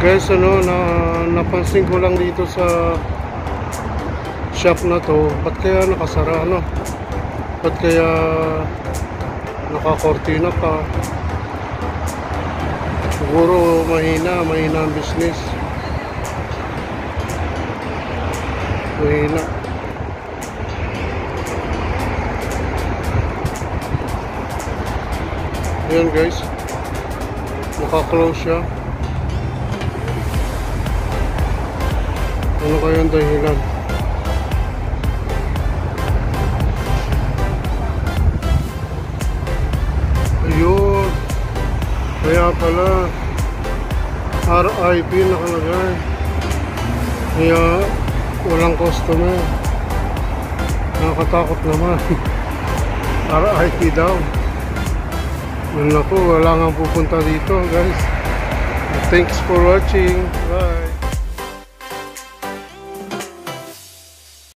Guys, napansin ko lang dito sa shop na to, ba't kaya nakasara, ba't kaya nakakortina pa? Siguro mahina ang business. Mahina. Ayan guys, naka-close siya. Ano kaya ang dahilan? Ayun, kaya pala RIP nakalagay, kaya walang customer. Nakakatakot naman. RIP daw. Naku, wala nga pupunta dito guys. Thanks for watching. Bye.